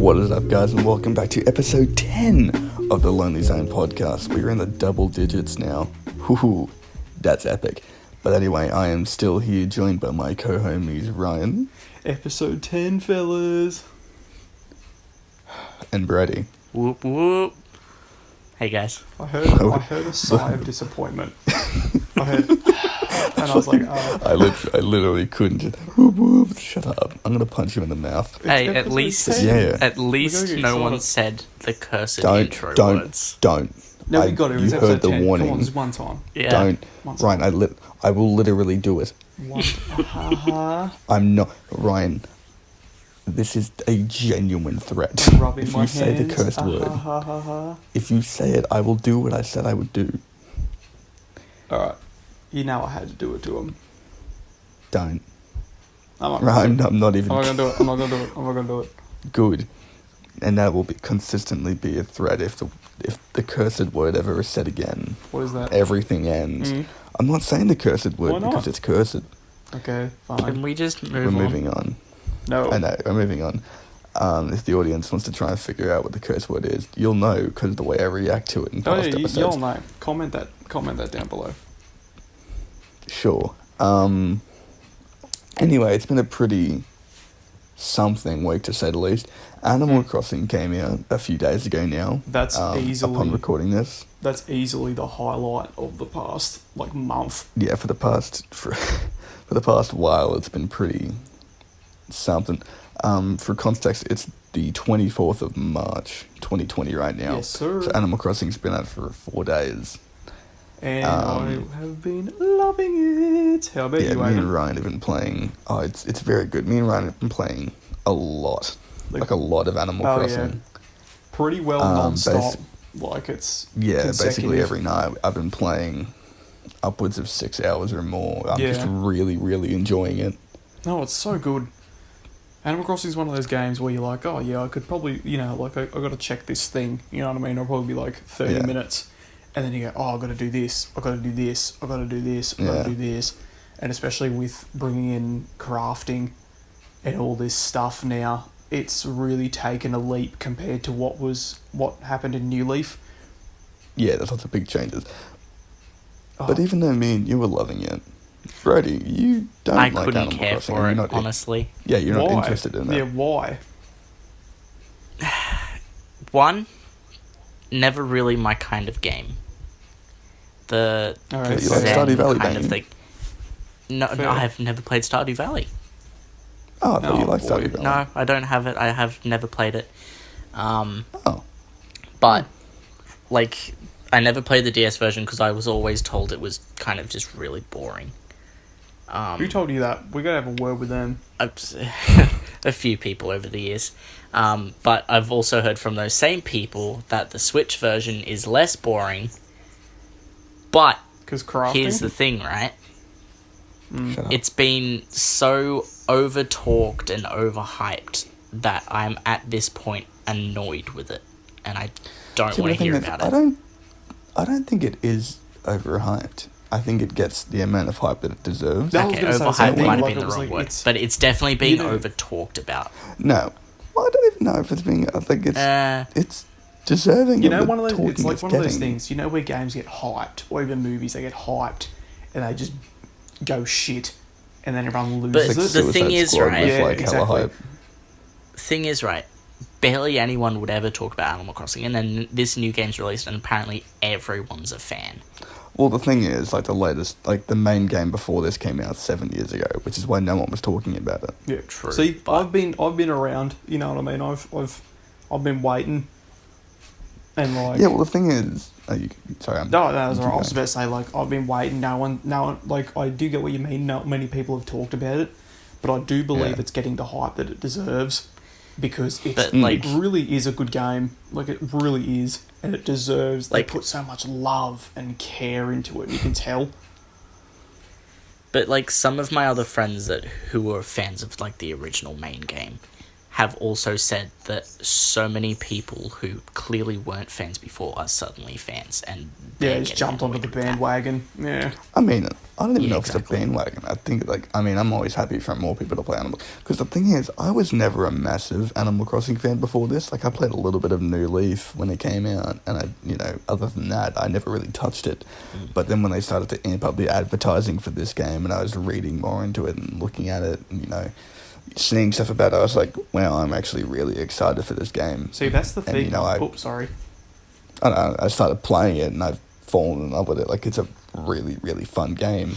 What is up, guys, and welcome back to episode 10 of the Lonely Zone podcast. We're in the double digits now. Woohoo, that's epic. But anyway, I am still here, joined by my co-homies Ryan. Episode 10, fellas. And Brady. Whoop whoop. Hey guys. I heard a sigh of disappointment. I heard, and I was like, oh. I literally couldn't just, whoop, whoop, shut up. I'm going to punch you in the mouth. Hey, at least, 10. Yeah. at least no one said the cursed intro words. Don't. No, we got it. It was you episode heard the 10. warning. Come on, just one time. Yeah. Don't. One time. Ryan, I will literally do it. I'm not. Ryan, this is a genuine threat. I'm rubbing If my you say the hands. cursed word, if you say it, I will do what I said I would do. Alright. You know I had to do it to him. Don't. I'm not even. not gonna do it. I'm not gonna do it. Good. And that will consistently be a threat if the cursed word ever is said again. What is that? Everything ends. Mm. I'm not saying the cursed word Why not? because it's cursed. Okay, Can fine. we just move We're on? moving on. No. I know, we're moving on. If the audience wants to try and figure out what the curse word is, you'll know because of the way I react to it in Oh past yeah, episodes. y'all know. Comment that down below. Sure. Anyway, it's been a pretty something week to say the least. Animal Crossing came out a few days ago now. That's upon recording this. That's easily the highlight of the past month. Yeah, for the past while, it's been pretty something. For context, it's the 24th of March, 2020 right now. Yes, sir. So Animal Crossing's been out for 4 days. And I have been loving it. How about Yeah, you, me and Ivan? Ryan have been playing. Oh, it's very good. Me and Ryan have been playing a lot. Like a lot of Animal Crossing. Yeah. Pretty well non-stop. Like it's Basically every night I've been playing upwards of 6 hours or more. I'm just really, really enjoying it. No, it's so good. Animal Crossing is one of those games where you're like, oh yeah, I could probably, like I got to check this thing. You know what I mean? I'll probably be like 30 minutes. And then you go, oh, I've got to do this, I've got to do this, I've got to do this, I've got to do this. And especially with bringing in crafting and all this stuff now, it's really taken a leap compared to what happened in New Leaf. Yeah, there's lots of big changes. Oh. But even though me and you were loving it, Brody, you don't I like couldn't Animal care Crossing. for it, Not honestly. Yeah, you're not Why? interested in it. Yeah, why? One, never really my kind of game. The Alright, you like Zen Stardew Valley, kind don't of you? thing. No, Fair. I have never played Stardew Valley. Oh, I thought you Oh, liked boy. Stardew Valley. No, I don't have it. I have never played it. Oh. But, like, I never played the DS version because I was always told it was kind of just really boring. Who told you that? We gotta have a word with them. A few people over the years. But I've also heard from those same people that the Switch version is less boring. But Because crafting. here's the thing, right? Shut up. It's been so over-talked and overhyped that I'm at this point annoyed with it. And I don't See, want the to hear thing is, about it. I don't think it is overhyped. I think it gets the amount of hype that it deserves. That- I was Okay, gonna say the same overhyped thing, might have like, been it the was wrong like, word. it's- But it's definitely being You know- over-talked about. No. Well, I don't even know if it's being... I think it's deserving You of know, the one of those. talking It's like it's one of those getting. things. You know, where games get hyped, or even movies, they get hyped, and they just go shit, and then everyone loses But it. the Suicide thing is, Squad right- with, Yeah, like, hella exactly. hype. Thing is, right, barely anyone would ever talk about Animal Crossing, and then this new game's released, and apparently everyone's a fan. Well, the thing is, like, the main game before this came out 7 years ago, which is why no one was talking about it. Yeah, True, See, but- I've been around. You know what I mean? I've been waiting, and like. Yeah, well, the thing is... sorry, I'm... No, that was keep right. I was going. about to say, like, I've been waiting. No one, like, I do get what you mean. Not many people have talked about it, but I do believe Yeah. it's getting the hype that it deserves, because But, it really is a good game. Like, it really is, and it deserves. They Like- put so much love and care into it. You can tell. But, like, some of my other friends who were fans of, like, the original main game have also said that so many people who clearly weren't fans before are suddenly fans, and Yeah, just jumped onto the bandwagon. Yeah. I mean, I don't even Yeah, know exactly. if it's a bandwagon. I think, I'm always happy for more people to play Animal... Because the thing is, I was never a massive Animal Crossing fan before this. Like, I played a little bit of New Leaf when it came out, and other than that, I never really touched it. But then when they started to amp up the advertising for this game, and I was reading more into it and looking at it, and, seeing stuff about it, I was like, wow, I'm actually really excited for this game. See, that's the thing. And, Sorry. I started playing it, and I've fallen in love with it. Like, it's a really, really fun game.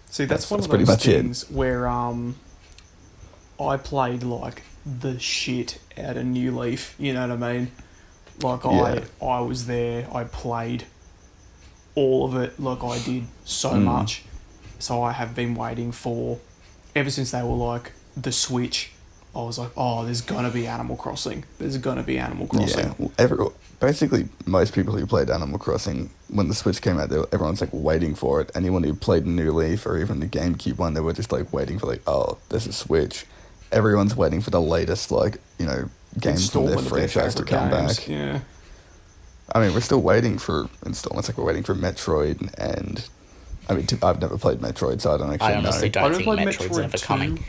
See, that's one of pretty those much it. things where I played like the shit out of New Leaf. You know what I mean? Like I was there. I played all of it. Like I did so much. So I have been waiting for ever since they were like the Switch. I was like, oh, there's gonna be Animal Crossing. There's gonna be Animal Crossing. Yeah, well, basically, most people who played Animal Crossing, when the Switch came out, everyone's like waiting for it. Anyone who played New Leaf or even the GameCube one, they were just like waiting for oh, there's a Switch. Everyone's waiting for the latest games from their Installment of franchise to favourite come games. back. Yeah. I mean, we're still waiting for installments. Like we're waiting for Metroid, and I mean, I've never played Metroid, so I don't actually I honestly know. I don't think played Metroid's Metroid ever 2, coming.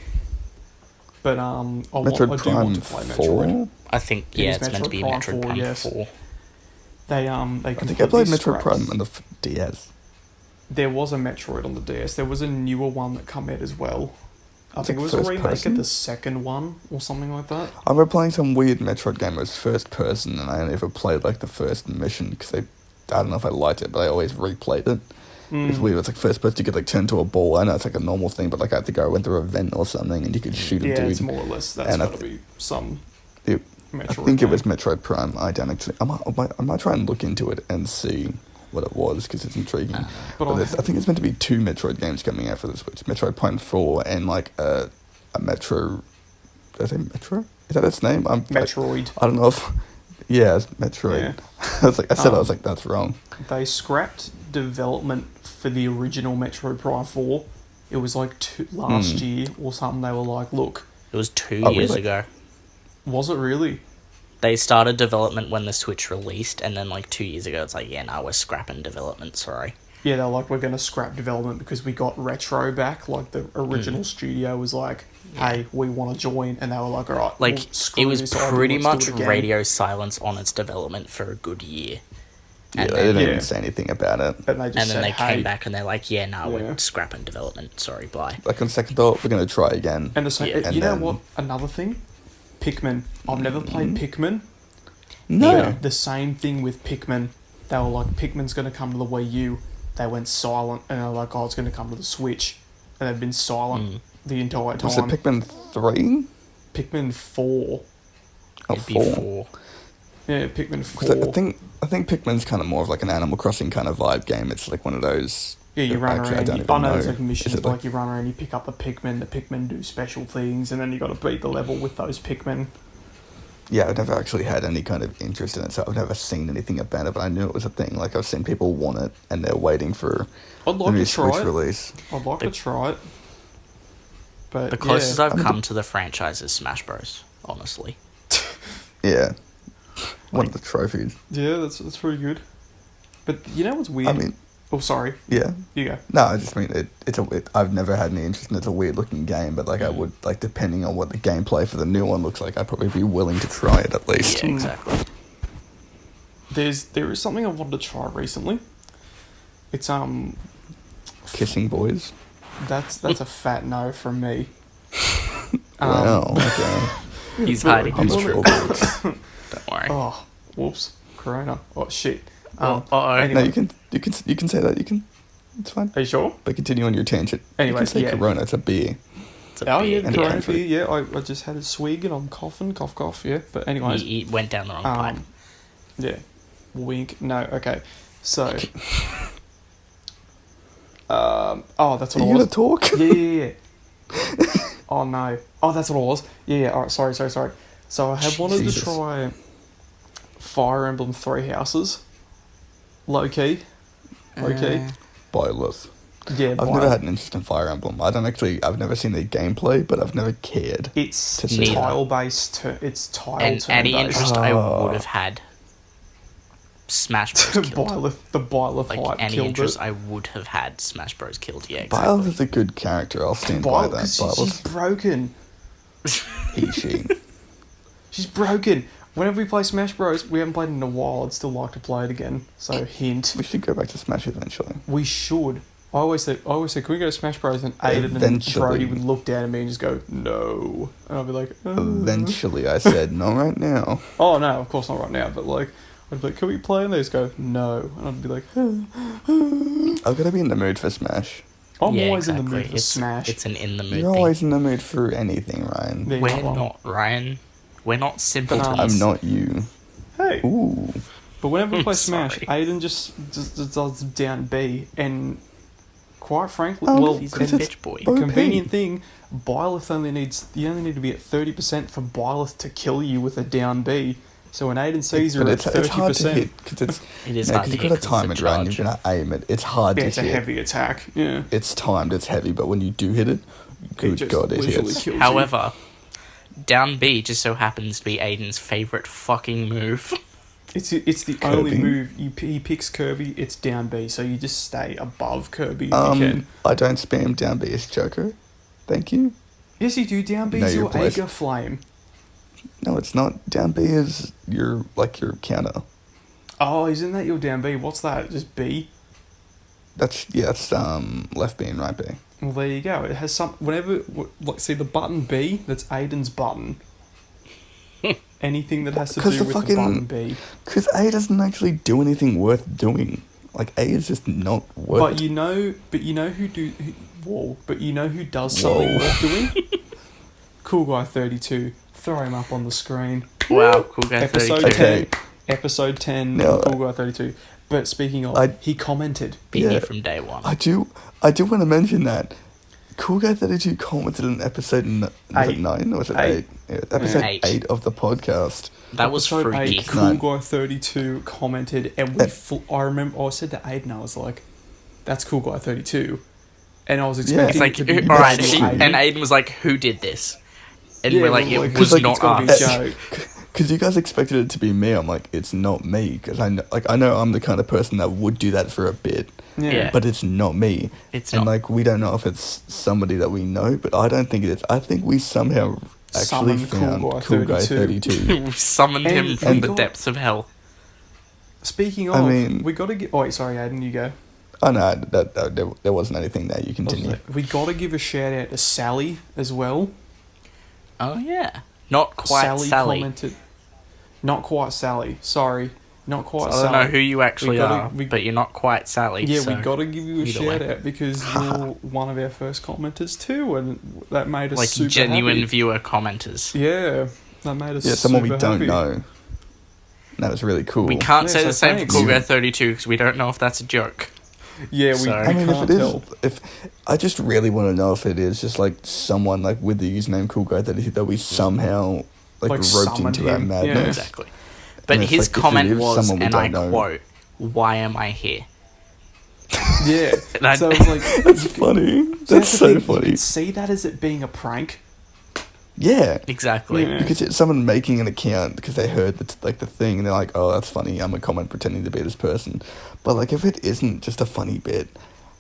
But I Metroid do want Prime to play 4? Metroid. I think, It is it's meant to be Metroid Metroid Prime Prime 4, yes. 4. They I think I played Metroid Prime on the DS. There was a Metroid on the DS. There was a newer one that come out as well. I think it was a first remake person? of the second one or something like that. I remember playing some weird Metroid game. It was first person, and I only ever played the first mission because I don't know if I liked it, but I always replayed it. It's weird. It's first person. You could turn to a ball. I know it's a normal thing, but I think I went through a vent or something, and you could shoot a Yeah, dude. it's more or less. That's got to be some I Metroid think it game. was Metroid Prime. I don't actually. I might try and look into it and see what it was because it's intriguing. But I think it's meant to be 2 Metroid games coming out for the Switch: Metroid Prime 4 and a Metro. Did I say Metro? Is that its name? Metroid. I don't know if. Yeah, it's Metroid. Yeah. I was like, that's wrong. They scrapped development for the original Metroid Prime 4. It was last year or something. They were like, look. It was 2 Oh, years really? ago. Was it really? They started development when the Switch released, and then 2 years ago, it's we're scrapping development, sorry. Yeah, they're like, we're going to scrap development because we got Retro back. The original studio was like, hey, we want to join. And they were like, all right, well, screw it was this idea, pretty let's do much it again. radio silence on its development for a good year. Yeah, And they then, didn't even say anything about it. And they just and then said, they hey. came back and they're like, Yeah. we're scrapping development, sorry, bye. On second thought, we're going to try again. And the same, Yeah. you know And then- what? Another thing? Pikmin. I've never played Pikmin. No. But the same thing with Pikmin. They were like, Pikmin's going to come to the Wii U. They went silent. And they're like, oh, it's going to come to the Switch. And they've been silent the entire time. Was it Pikmin 3? Pikmin 4. Oh, It'd be 4. 4. Yeah, Pikmin 4. 'Cause I think Pikmin's kind of more of an Animal Crossing kind of vibe game. It's one of those. Yeah, you run Actually, I around. don't I even know know. there's missions Is it you run around, you pick up the Pikmin do special things, and then you got to beat the level with those Pikmin. Yeah, I've never actually had any kind of interest in it, so I've never seen anything about it, but I knew it was a thing. I've seen people want it, and they're waiting for I'd the like new to try Switch it. release. I'd like to try it. But The closest yeah. I've come to the franchise is Smash Bros, honestly. Yeah. One of the trophies. Yeah, that's pretty good. But you know what's weird? I mean, oh, sorry. yeah. You go. No, I just mean I've never had any interest in it. It's a weird looking game, but I would depending on what the gameplay for the new one looks like, I'd probably be willing to try it at least. Yeah, exactly. There is something I wanted to try recently. It's Kissing boys. that's a fat no from me. Wow. Okay. He's hiding I'm his not truth. sure. Don't worry. Oh, whoops, Corona. Oh shit. Uh-oh. Anyway. No, you can say that. You can. It's fine. Are you sure? But continue on your tangent. Anyways, you can say yeah. Corona. It's a beer. It's a Oh beer. yeah, And Corona country. beer. Yeah, I just had a swig and I'm coughing, cough. Yeah, but anyways, He went down the wrong pipe. yeah, wink. No, okay. So, oh, that's Are what you it gonna was. talk? Yeah. Oh no. Oh, that's what it was. Yeah. All right. Sorry. So I had wanted Jesus. to try Fire Emblem Three Houses. Low key. Boyless. Yeah, I've never had an interest in Fire Emblem. I've never seen the gameplay, but I've never cared. It's to see tile-based. It's tile And any turn-based. interest I would have had, Smash Bros. killed. The Byleth Like hype any killed interest it. I would have had, Smash Bros. Killed. Yeah, Byleth exactly. is a good character. I'll stand by that. She's Byleth, broken. she. She's broken. Whenever we play Smash Bros, we haven't played it in a while. I'd still like to play it again. So hint. We should go back to Smash eventually. We should. I always say, can we go to Smash Bros? And Aiden and Eventually. Brody would look down at me and just go, no. And I'd be like, Eventually, I said, not right now. Oh, no, of course not right now. But, like, I'd be like, can we play? And they just go, no. And I'd be like, I've got to be in the mood for Smash. I'm Yeah, always in the exactly. mood for Smash. It's an in the mood You're thing. always in the mood for anything, Ryan. Yeah, We're well, not, Ryan. We're not simpletons. Bananas. I'm not you. Hey. Ooh. But whenever we play Smash, Sorry. Aiden just does down B, and quite frankly, He's a 'cause it's bitch boy. the OP. convenient thing, Byleth you only need to be at 30% for Byleth to kill you with a down B. So when Aiden sees her But at it's hard to 30%, hit because it's It is no, hard 'cause to you've hit got to 'cause time it's it a right. And charge. you're gonna aim it. It's hard yeah, to it's a hit. heavy attack. Yeah. It's timed. It's heavy. But when you do hit it, good just God, it literally hits. kills you. However, down B just so happens to be Aiden's favourite fucking move. It's the Kirby. only move he picks Kirby. It's down B, so you just stay above Kirby if you can. I don't spam down B as Joker. Thank you. Yes, you do. Down B No, is you're your blessed. Ager Flame. No, it's not. Down B is your counter. Oh, isn't that your down B? What's that? Just B? That's left B and right B. Well, there you go. It has some. See the button B. That's Aiden's button. Anything that has to 'Cause do the with fucking- the button B. Because A doesn't actually do anything worth doing. Like A is just not worth. But you know who does something Whoa. worth doing? Cool Guy 32. Throw him up on the screen. Wow, cool guy Episode 32. 10. Okay. Episode 10. No, Cool Guy 32. But speaking of, he commented. Beat me Yeah. from day one. I do want to mention that Cool Guy 32 commented on episode was it 9 or was it 8? Yeah, episode Eight. 8 of the podcast. That was Episode freaky. 8, Cool Guy 32 commented, and I remember I said to Aiden, I was like, "That's Cool Guy 32," and I was expecting It's like, it to be alright, Aiden. and Aiden was like, who did this? And Yeah, we're like, well, it like, was like, not it's gotta be us. a joke. Because you guys expected it to be me. I'm like, it's not me. Because I know I'm the kind of person that would do that for a bit. Yeah. But it's not me. It's and not. like, we don't know if it's somebody that we know, but I don't think it is. I think we somehow actually Summoned found Cool Guy Cool Guy 32. 32. We summoned him And- from and the got- depths of hell. Speaking I of, mean- we got to get. Oh, wait, sorry, Aiden, you go. Oh no, there wasn't anything there. You continue. We got to give a shout out to Sally as well. Oh, yeah. Not quite Sally. commented. Not quite Sally. Sorry, not quite I Sally. don't know who you actually gotta- are, but you're not quite Sally. Yeah, so. we got to give you a either shout way. out because you're one of our first commenters too, and that made us Like super genuine happy. viewer commenters. Yeah, that made us. Yeah, someone we super don't happy. know. That was really cool. We can't Yeah, say so the same thanks. for Cool Guy 32 because we don't know if that's a joke. Yeah, we, Sorry. we I mean, if can't it is, tell. if I just really want to know if it is just like someone like with the username Cool Guy that we somehow like Like roped summoned into our him, yeah. madness. Exactly. But And it's his like, if it comment is was, someone we and I don't know. quote, "Why am I here?" Yeah, And I- so it was like That's funny. That's the so thing, You funny. could see that as it being a prank. Yeah. Exactly. Yeah. Because it's someone making an account because they heard the thing and they're like, oh, that's funny. I'm a comment pretending to be this person. But like, if it isn't just a funny bit,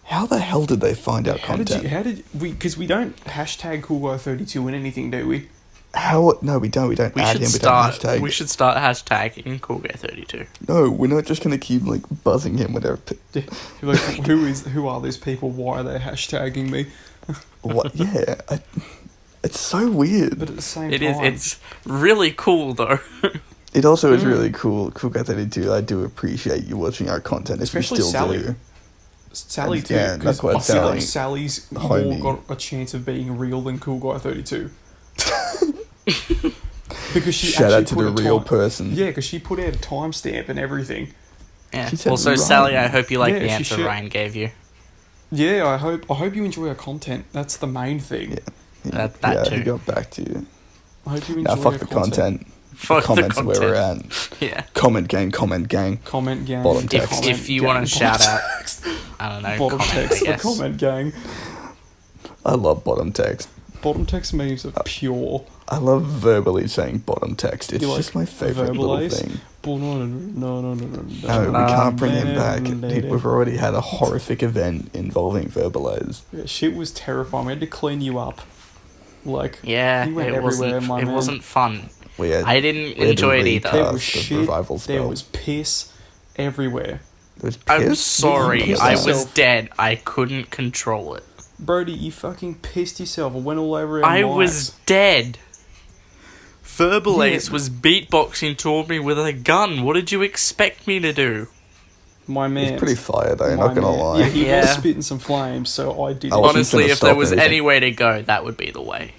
how the hell did they find our content? Because we don't hashtag Cool Guy 32 in anything, do we? No, we don't. We don't We add should him. start. We don't hashtag. We should start hashtagging Cool Guy 32. No, we're not just gonna keep like buzzing him with our. You're like, who are these people? Why are they hashtagging me? What? Yeah, it's so weird. But at the same It time, is. It's really cool though. It also is really cool. Cool Guy 32. I do appreciate you watching our content, Especially if you still Sally. do. Sally too. Yeah, Because not quite I feel like Sally. Sally's Homie. more got a chance of being real than Cool Guy 32. Because she Shout out to actually the put a real time- person. Yeah, because she put out a timestamp and everything. Yeah. She said Also, Ryan. Sally, I hope you like Yeah, the she answer should. Ryan gave you. Yeah, I hope you enjoy our content. That's the main thing. Yeah. That yeah, too. he got back to you. I hope you enjoy Now, fuck our the content. Fuck the Comments are where we're content. at. Yeah. Comment gang, comment gang. Comment gang. Bottom If text. if you want to shout out, I don't know, Bottom comment, text, I the guess. comment gang. I love bottom text. Bottom text memes are pure. I love verbally saying bottom text. It's You just like my favorite little Verbalize? thing. No. No, we can't bring him back. We've already had a horrific event involving Verbalize. Yeah, shit was terrifying. We had to clean you up. Like, Yeah, you went it everywhere, wasn't. my It man. wasn't fun. We had, I didn't we had to enjoy it either. There recast was the shit. revival spell. There was piss everywhere. There was I'm piss? sorry, pissed I was yourself. dead. I couldn't control it. Brody, you fucking pissed yourself. It went all over our I mics. was dead. Verbalace Yeah. was beatboxing toward me with a gun. What did you expect me to do? My man. He's pretty fired though, My not gonna man. lie. Yeah, he was Yeah. spitting some flames, so I did. I wasn't Honestly, gonna if there stop was anything. any way to go, that would be the way.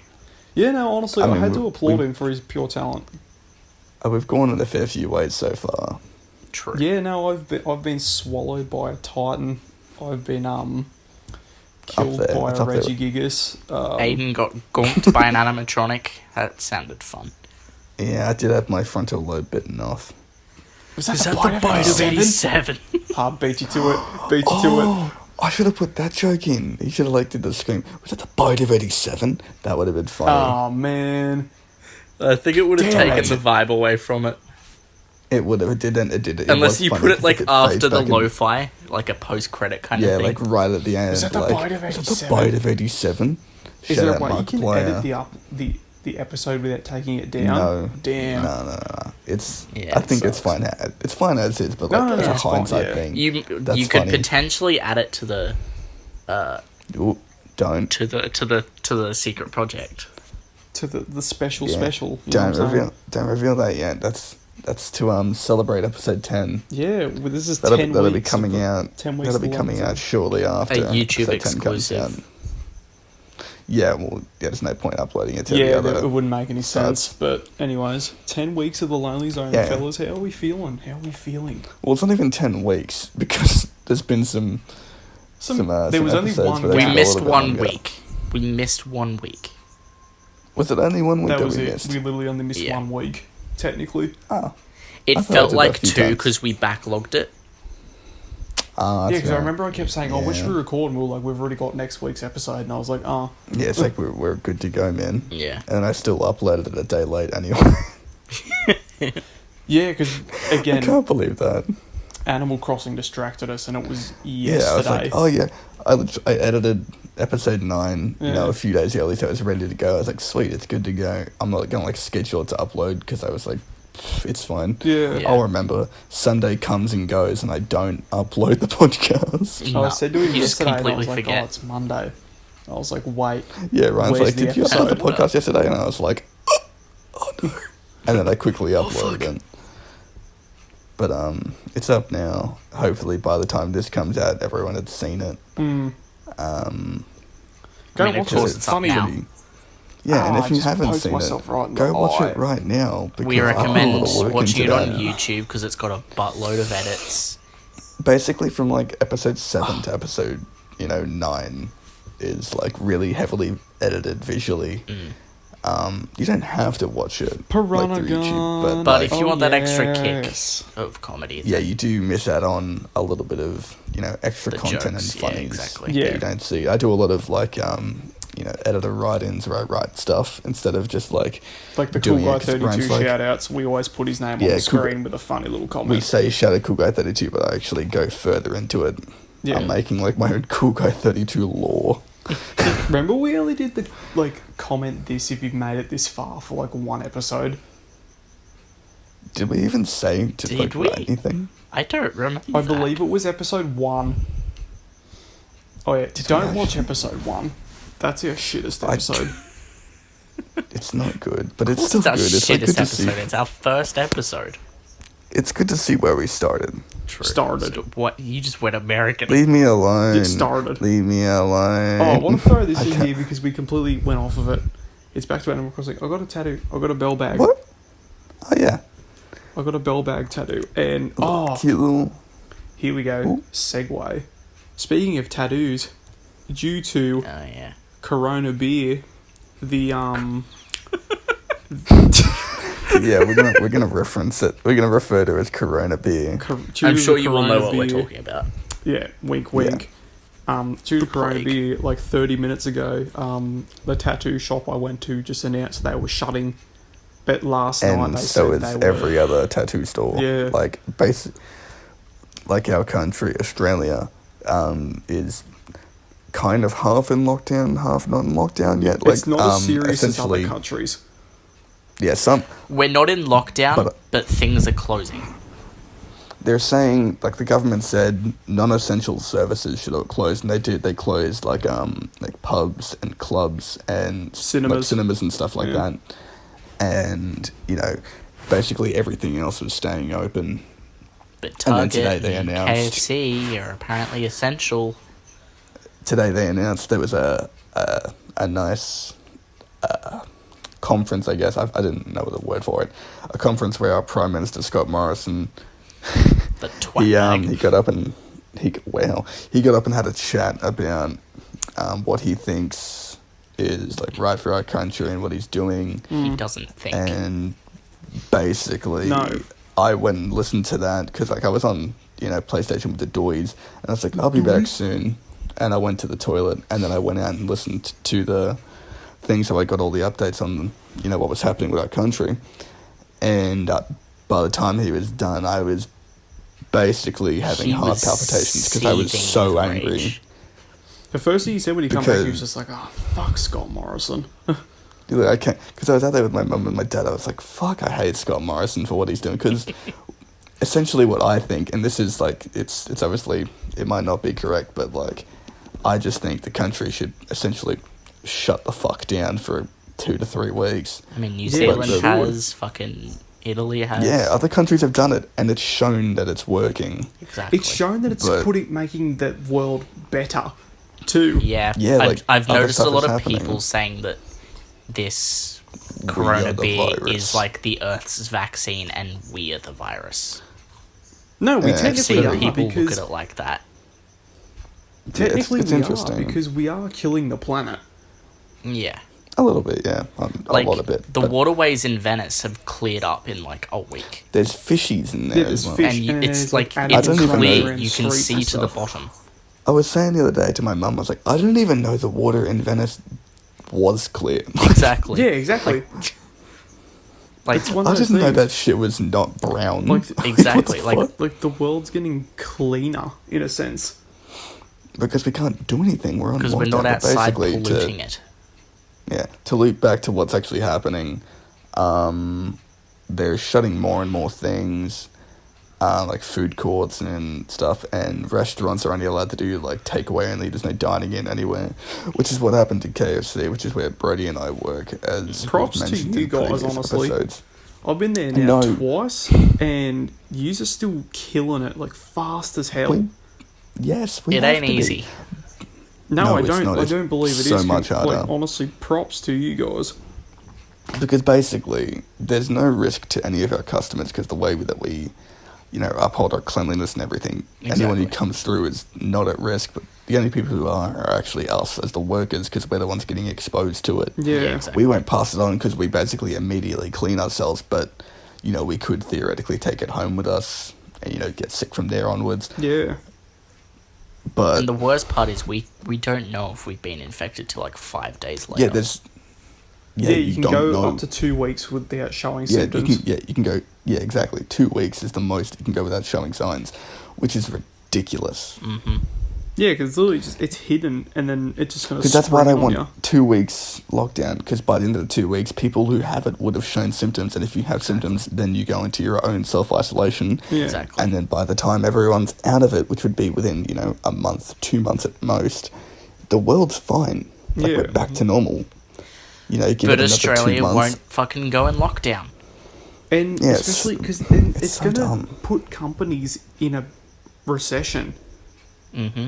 Yeah, no, honestly, I I, mean, had to applaud we- him for his pure talent. We've gone in a fair few ways so far. True. Yeah, no, I've been swallowed by a titan. I've been killed there, by it's a up there. Reggie Gigas. Aiden got gonked by an animatronic. That sounded fun. Yeah, I did have my frontal lobe bitten off. Was Is that the bite of 87? Ah, beat you to it. Beat you to it. I should have put that joke in. You should have did the scream. Was that the bite of 87? That would have been funny. Oh man. I think it would have Damn taken it. the vibe away from it. It would have. It didn't. It did. It Unless was you funny put it because like fades after the back in- lo-fi, like a post-credit kind Yeah, of thing. like right at the end. Was that the like, bite of was that 87? the bite of 87? Is Shout there a out way you Mark can Player. edit the episode without taking it down? No. Damn. No. It's. Yeah, I it think it's sucks. fine. It's fine as is, but No, like no, as no, a it's fine, hindsight yeah. thing. you That's could funny. potentially add it to the Ooh, don't. to the secret project. To the special Yeah. special. You know Don't what I'm saying? reveal. Don't reveal that yet. That's to celebrate episode 10. Yeah, well, this is That'll 10 be weeks. coming of the- out. 10 weeks. That'll be of the coming long out shortly after. A YouTube episode 10 comes out. exclusive. Yeah, well, there's no point uploading it to Yeah, the it other. wouldn't make any sites. sense. But anyways, 10 weeks of the Lonely Zone, Yeah. fellas. How are we feeling? How are we feeling? Well, it's not even 10 weeks because there's been some. There some was only episodes one. where they We took a missed little bit 1 longer. week. We missed 1 week. Was it only 1 week That that, was we it. missed? We literally only missed Yeah. 1 week, technically. Oh. It I thought felt I did like that a few 2 times. because we backlogged it. Ah, Yeah, because I remember I kept saying, "Oh, when Yeah. should we record?" And we were like, "We've already got next week's episode," and I was like, "Oh, Yeah, it's like we're good to go, man. Yeah. And I still uploaded it a day late anyway. yeah," because I again, can't believe that. Animal Crossing distracted us, and it was Yeah, yesterday. I was like, oh yeah. I edited episode 9, Yeah. a few days early, so it was ready to go. I was like, sweet, it's good to go. I'm not gonna schedule it to upload because I was like, it's fine. Yeah. Yeah. I'll remember. Sunday comes and goes, and I don't upload the podcast. I said to him you just yesterday, and I completely was like, forget. "Oh, it's Monday." I was like, "Wait." Yeah, Ryan's Where's like, the did you upload the episode? podcast yesterday? And I was like, oh no. And then I quickly uploaded it. But it's up now. Hopefully by the time this comes out, everyone had seen it. Mm. Go I mean, of watch course it. it's It's up funny. now. Yeah, and Oh, if I you just haven't poked seen it, myself right in go the watch eye. it right now. We because I put a recommend little work watching it into on that. YouTube because it's got a buttload of edits. Basically, from episode 7 to episode 9 is really heavily edited visually. You don't have to watch it Piranha through Gun. YouTube, But if you want that extra yes. kick of comedy, yeah, you do miss out on a little bit of extra The content jokes, and yeah, funnies exactly. that Yeah. you don't see. I do a lot of editor write-ins where I write stuff instead of just Like the Cool doing Guy it 'cause 32 Brian's like- shout-outs, we always put his name on Yeah, the Cool Guy- screen with a funny little we comment. say shout out Cool Guy 32, but I actually go further into it. Yeah. I'm making my own Cool Guy 32 lore. Remember we only did the, comment this if you've made it this far for, one episode? Did we even say to Did we? write anything? I don't remember. I believe it was episode 1. Oh yeah, Did don't we watch episode 1. That's our shittest episode. It's not good, but it's It's still our good. It's shittest good to episode. see. It's our first episode. It's good to see where we started. True. Started. What? You just went American. Leave me alone. Get started. Leave me alone. Oh, I want to throw this I in can't- here because we completely went off of it. It's back to Animal Crossing. I got a tattoo. I got a bell bag. What? Oh yeah. I got a bell bag tattoo. And, Cute little. here we go. Ooh. Segue. Speaking of tattoos, due to Oh yeah. Corona beer, the, Yeah, we're gonna reference it. We're gonna refer to it as Corona beer. due I'm to sure the you will know Corona what we're beer- talking about. Yeah, wink, wink. Due to The Corona plague. be like 30 minutes ago, the tattoo shop I went to just announced they were shutting. But last night And they so said is they every were. other tattoo store. Yeah. Like, like our country, Australia, is kind of half in lockdown, half not in lockdown yet. Like, It's not as serious as other essentially, countries. yeah, We're not in lockdown, But- but things are closing. they're saying, like, the government said non-essential services should have closed, and they did. They closed, like pubs and clubs and Cinemas. like, cinemas and stuff like Yeah. that. And, basically everything else was staying open. But And then Target today they and announced- KFC are apparently essential. Today they announced there was a nice conference, I guess. I didn't know the word for it. A conference where our Prime Minister Scott Morrison, The twat he got up and he got up and had a chat about what he thinks is like right for our country and what he's doing. He doesn't think. And basically, No. I went and listened to that because like I was on PlayStation with the doys, and I was like, I'll be back soon. And I went to the toilet, and then I went out and listened to the thing, so I got all the updates on what was happening with our country. And by the time he was done, I was basically having He heart was palpitations because I was seething so with angry. rage. The first thing he said when he come back, he was Because- just like, "Oh, fuck Scott Morrison." Dude, I can't, because I was out there with my mum and my dad. I was like, "Fuck, I hate Scott Morrison for what he's doing." Because essentially, what I think, and this is like, it's obviously it might not be correct, but like, I just think the country should essentially shut the fuck down for 2 to 3 weeks. I mean, New Yeah, Zealand but- has, fucking Italy has. Yeah, other countries have done it, and it's shown that it's working. Exactly. It's shown that it's But- making the world better, too. Yeah, Yeah, like, I've other noticed a stuff lot is of happening. people saying that this We are corona the beer virus. is like the Earth's vaccine and we are the virus. No, we Yeah, I've technically seen are people look because at it like that. technically it's we are interesting. because we are killing the planet. Yeah. A little bit, yeah, a Like, lot of it. the but waterways in Venice have cleared up in like a week. there's fishies in there Yeah, as there's well. fish. And and it's there's, like, like, it's animals clear. running You can streets see and to the stuff. bottom. I was saying the other day to my mum, I was like, I didn't even know the water in Venice was clear. Exactly. Yeah, exactly. Like, It's one I of those didn't know things. that shit was not brown. Like, exactly. what the Like, fuck? Like the world's getting cleaner in a sense. Because we can't do anything. We're on because we're lockdown. not But outside basically, polluting it. to loop back to what's actually happening, they're shutting more and more things, like food courts and stuff, and restaurants are only allowed to do like takeaway only. There's no dining in anywhere, which is what happened to KFC, which is where Brody and I work. As we've Props to mentioned you in guys, previous honestly. episodes. I've been there now know. twice, and yous are still killing it, like fast as hell. We- Yes, we It have ain't to be. easy. No, No, I it's don't. not. I It's don't believe it is. so much Like, harder. honestly, props to you guys. Because basically, there's no risk to any of our customers because the way that we, uphold our cleanliness and everything, anyone who Exactly. comes through is not at risk. But the only people who are actually us as the workers because we're the ones getting exposed to it. Yeah. exactly. We won't pass it on because we basically immediately clean ourselves, but, we could theoretically take it home with us and, get sick from there onwards. Yeah. But, And the worst part is we don't know if we've been infected till like 5 days later. yeah, there's... Yeah, you can don't go know. up to 2 weeks without showing Yeah, symptoms. you can go. Yeah, exactly. 2 weeks is the most you can go without showing signs, which is ridiculous. Yeah, because literally it's hidden, and then it's just going to Because that's why they on want you. 2 weeks lockdown. Because by the end of the 2 weeks, people who have it would have shown symptoms, and if you have symptoms, then you go into your own self isolation. Yeah. Exactly. And then by the time everyone's out of it, which would be within a month, 2 months at most, the world's fine. Like Yeah. we're back to normal. Give it But another Australia 2 months. won't fucking go in lockdown. And Yeah, especially because then it's it's so going to dumb. put companies in a recession. Mm-hmm.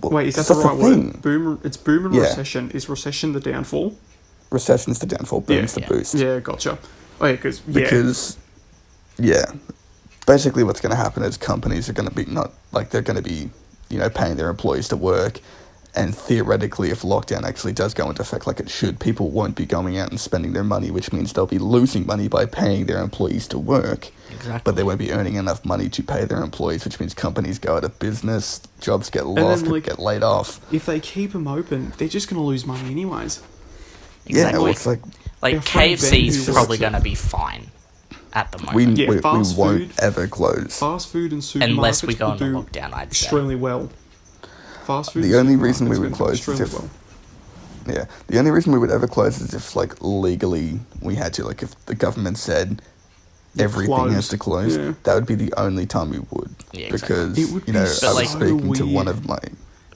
Well, Wait, is that the that's right thing. word? It's boom and Yeah. recession. Is recession the downfall? Recession's the downfall, boom's the Yeah. boost. Yeah, gotcha. Oh, yeah, because Because, basically what's going to happen is companies are going to be they're going to be, paying their employees to work And theoretically, if lockdown actually does go into effect like it should, people won't be going out and spending their money, which means they'll be losing money by paying their employees to work. Exactly. But they won't be earning enough money to pay their employees, which means companies go out of business, jobs get lost, people get laid off. If they keep them open, they're just going to lose money anyways. Exactly. Yeah, well, it's like KFC's probably going to be fine at the moment. we fast won't food, ever close. Fast food and supermarkets Unless we go will into do lockdown, I'd say. extremely well. Fast food. The only reason we would supermarkets close will do is if extremely yeah, the only reason we would ever close is if like legally we had to, like if the government said everything has to close, that would be the only time we would. Yeah, exactly. Because It would be I so was speaking to weird. one of my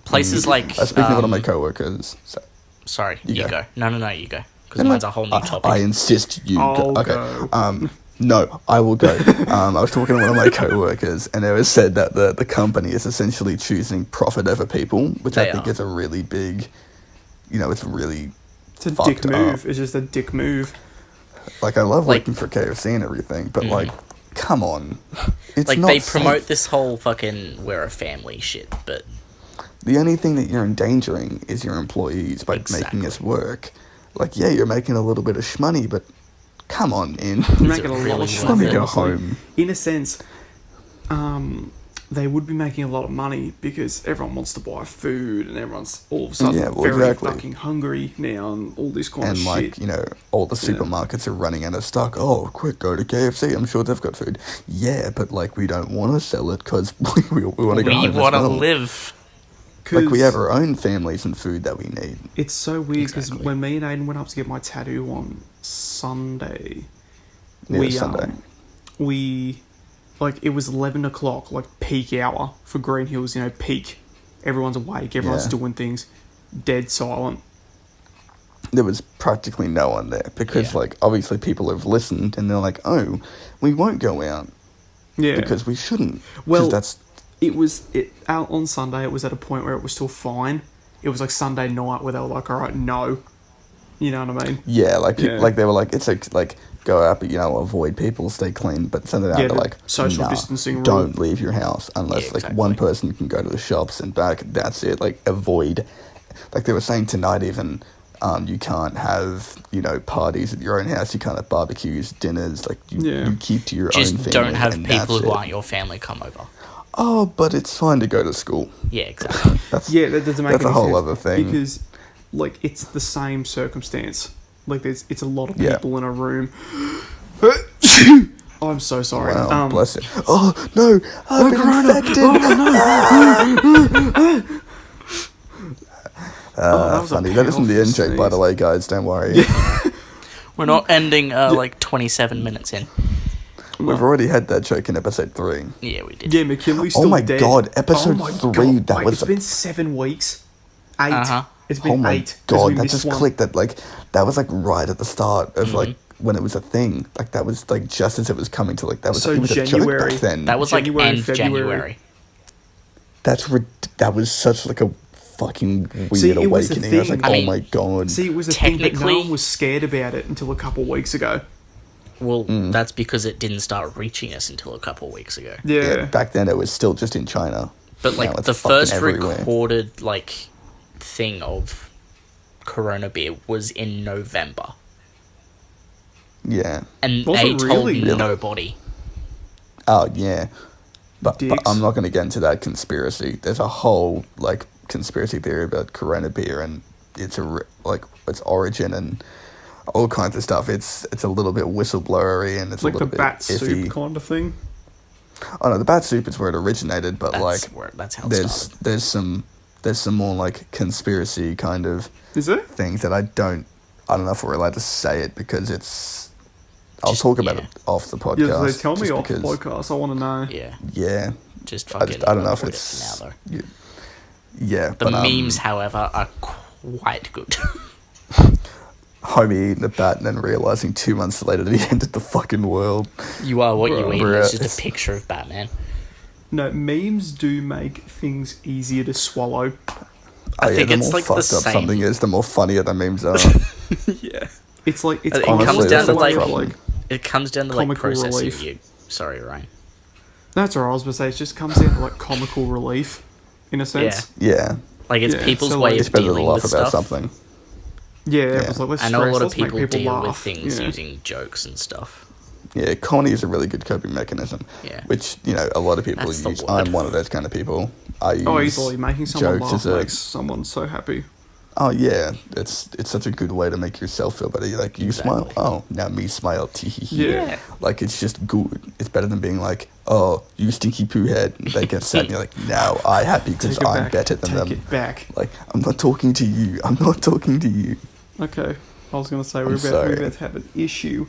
Places like... I was speaking to one of my coworkers. So Sorry, You you go. go. No, you go. Because mine's a whole new topic. I insist you I'll go. go. Okay. No, I will go. I was talking to one of my co-workers, and it was said that the company is essentially choosing profit over people, which I think is a really big, it's really It's a fucked dick move. up. It's just a dick move. Like, I love Like- working for KFC and everything, but like, come on. It's like, not they safe. promote this whole fucking we're a family shit, but... The only thing that you're endangering is your employees by making us work. Like, yeah, you're making a little bit of shmoney, but come on, in. You're making a lot really of worth Let money. me go honestly. home. In a sense, they would be making a lot of money because everyone wants to buy food and everyone's all of a sudden very fucking hungry now and all this kind of And shit. like, all the supermarkets are running out of stock. Oh, quick, go to KFC. I'm sure they've got food. Yeah, but like, we don't want to sell it because we want to go home We as want to well. live. Like, we have our own families and food that we need. It's so weird because Exactly. when me and Aiden went up to get my tattoo on Sunday, Yeah, Sunday. we like it was 11 o'clock, like peak hour for Green Hills. Peak. Everyone's awake. Everyone's doing things. Dead silent. There was practically no one there because, like, obviously people have listened and they're like, oh, we won't go out Yeah. because we shouldn't. 'Cause Well, that's it out on Sunday. It was at a point where it was still fine. It was like Sunday night where they were like, all right, no. You know what I mean? yeah, like Yeah. like they were like, it's like go out, but avoid people, stay clean. But Sunday night Yeah, they're the like, social nah, distancing rule. don't leave your house unless Yeah, like exactly. one person can go to the shops and back. That's it. Like, avoid. Like they were saying tonight, even you can't have parties at your own house. You can't have barbecues, dinners. Like you keep to your own Just family. don't have and people that's who it. aren't your family come over. Oh, but it's fine to go to school. Yeah, exactly. That's Yeah, that doesn't make that's any a whole sense other thing. because, like, it's the same circumstance. Like, it's a lot of Yeah. people in a room. Oh, I'm so sorry. Wow, bless it. Oh no, I've been Corona. infected. that was a Funny. That isn't the powerful end joke, by the sneeze. way, guys. Don't worry. We're not ending like 27 minutes in. We've already had that joke in episode 3. Yeah, we did. Yeah, McKinley's still Oh my dead. god, episode Oh my 3. God. That Wait, was. it's been 7 weeks. 8. Uh-huh. It's been Oh my 8. 'cause god, we that missed just one. clicked. That was like right at the start of like when it was a thing. Like that was like just as it was coming to like that was. So it was a joke January. back then. That was like January, end February. January. That was such like a fucking weird See, it was the awakening. I was thing. like, I oh mean, my god. See, it was a thing that no Technically- one was scared about it until a couple weeks ago. Well, that's because it didn't start reaching us until a couple of weeks ago. Yeah. Back then it was still just in China. But Now like it's the fucking first everywhere. recorded like thing of Corona beer was in November, Yeah. and Was they it told really? nobody. Oh yeah. But Dicks. I'm not going to get into that conspiracy. There's a whole like conspiracy theory about Corona beer and its its origin and all kinds of stuff. It's a little bit whistleblowery and it's Like a the little bit bat iffy. soup kind of thing. Oh no, the bat soup is where it originated, but That's how it there's started. there's some more like conspiracy kind of Is it? things that I don't know if we're allowed to say it because it's. I'll Just- talk about yeah. it off the podcast. Yeah, they tell me just off the because- podcast. I want to know. Yeah, Yeah, just I fucking. don't know if avoid it it's for now though. yeah. The but, memes, however, are quite good. Homie eating a bat and then realizing 2 months later that he ended the fucking world. You are what you eat. Bruh. It's just a picture of Batman. No, memes do make things easier to swallow. I think the it's more like the fucked up same. something is, the more funnier the memes are. Yeah. It's like, it's It Honestly, comes honestly down to that's like the problem. it comes down to like Comical processing relief. you. Sorry, Ryan. That's what I was going to say. It just comes down to like comical relief, in a sense. Yeah, Like, it's Yeah, people's so, way like- It's of better to dealing laugh with about stuff. something. Yeah, Yeah. it was like, let's I know a stress, lot of let's make people deal with laugh. things Yeah. using jokes and stuff. Yeah, comedy is a really good coping mechanism. Yeah. Which, you know, a lot of people That's the use. word. I'm one of those kind of people. I use Oh, easily. Making someone jokes laugh as a... makes someone so happy. Oh, yeah. It's such a good way to make yourself feel better. You're like, you smile? Exactly. Oh, now me smile. Yeah. Like, it's just good. It's better than being like, oh, you stinky poo head. They get sad and you're like, no, I happy because Take it I'm back. better than Take them. it back. Like, I'm not talking to you. I'm not talking to you. Okay. I was going to say, I'm we're sorry. about to have an issue.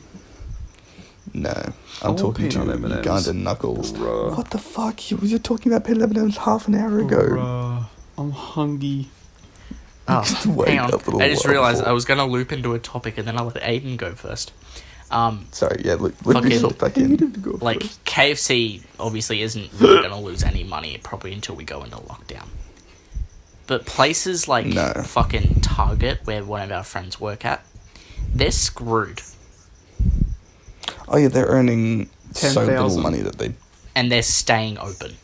No. I I'm want talking to peanut M&Ms. Uganda Knuckles. Bruh. What the fuck? You were talking about peanut M&Ms half an hour ago. Bruh. I'm hungry. Oh, Wait hang a on. little I just while realised before. I was going to loop into a topic and then I let Aiden go first. Sorry, yeah, let me Fucking- hop back You in. need to go Like, first. KFC obviously isn't really going to lose any money probably until we go into lockdown. But places like No. fucking Target, where one of our friends work at, they're screwed. Oh yeah, they're earning so little 10,000. money that they... And they're staying open.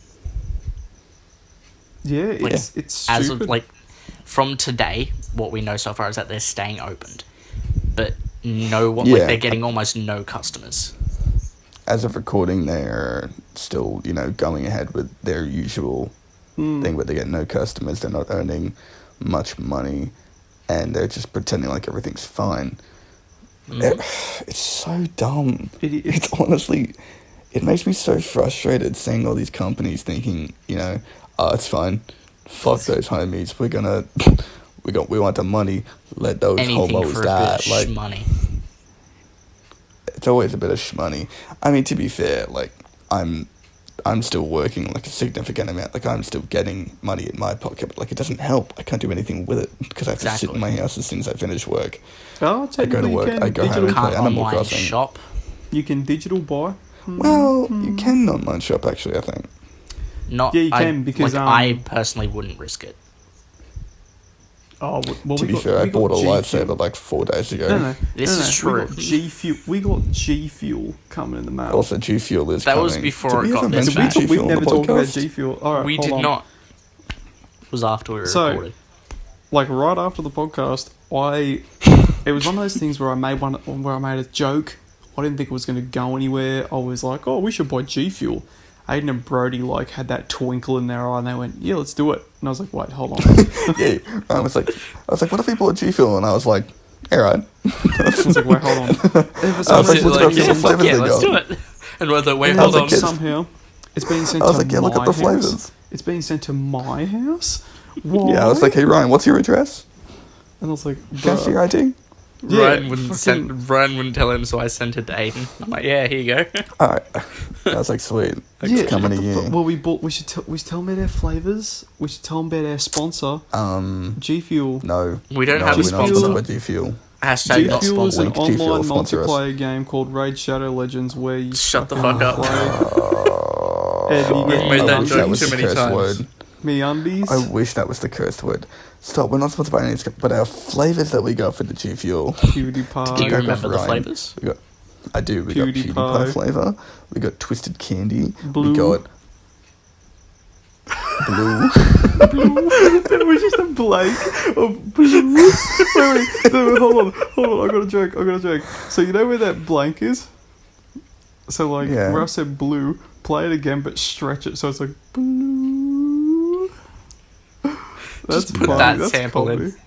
Yeah, it's As stupid. of, like, from today, what we know so far is that they're staying opened. But no one, Yeah. like, they're getting almost no customers. As of recording, they're still, you know, going ahead with their usual thing, but they get no customers, they're not earning much money, and they're just pretending like everything's fine. It's so dumb. It's honestly... It makes me so frustrated seeing all these companies thinking, you know, oh, it's fine. Fuck those homies. We're gonna... we want the money. Let those Anything homos for a die. bit of Like, money. it's always a bit of shmoney. I mean, to be fair, like, I'm still working, like, a significant amount. Like, I'm still getting money in my pocket, but, like, it doesn't help. I can't do anything with it because I have to sit in my house as soon as I finish work. Oh, I go to technically work, you can I go home digital, and play Can't Animal online Crossing. shop. you can digital buy. Well, you can online shop, actually, I think. Not, Yeah, you can, because, I personally wouldn't risk it. Oh, well, To we be got, fair, I we got bought a G lightsaber, Fuel. like, 4 days ago. No, This no, is We true. got G Fuel. We got G Fuel coming in the mail. Also, G Fuel is That coming. was before Did it we got ever this mention bad. G We've Fuel on never the talked about podcast? G Fuel. All right, We hold did on. not. It was after we recorded. Like right after the podcast, it was one of those things where I made a joke. I didn't think it was going to go anywhere. I was like, oh, we should buy G Fuel. Aiden and Brody like had that twinkle in their eye, and they went, yeah, let's do it. And I was like, wait, hold on. Yeah, I was like, what if we bought G Fuel? And I was like, alright. I was like, wait, hold on. And for I some was like, reason, look Like, at yeah, the fuck flavours yeah, they let's got. do it. And we're like, wait, and hold I on. was like, somehow it's being sent I was to like, yeah, look my at the house. flavours. It's being sent to my house. Why? Yeah, I was like, hey Ryan, what's your address? and I was like, Can I see your ID? Yeah, Ryan wouldn't fucking- Ryan wouldn't tell him, so I sent it to Aiden. I'm like, yeah, here you go. Alright. I was like, sweet. It's coming to you. Well, we should tell them about our flavors. We should tell them about our sponsor, G Fuel. No. We don't no, have a we're not sponsor. sponsored by G Fuel. Hashtag G not Fuel is sponsored. an Link G Fuel online sponsor us. multiplayer game called Raid Shadow Legends where you Shut the fuck up. play and you We've get made that undies. joke was too the many cursed times. word. Me undies. I wish that was the cursed word. Stop, we're not sponsored by any, but our flavours that we got for the G Fuel. PewDiePie. Do you Go remember the Ryan. flavours? We got, I do. We got PewDiePie. PewDiePie flavour. We got Twisted Candy. Blue. We got blue. It was just a blank of blue. wait, no, hold on. I got a joke. So you know where that blank is? So like Yeah. where I said blue, play it again but stretch it so it's like blue. That's Just put funny. that That's sample in. comedy.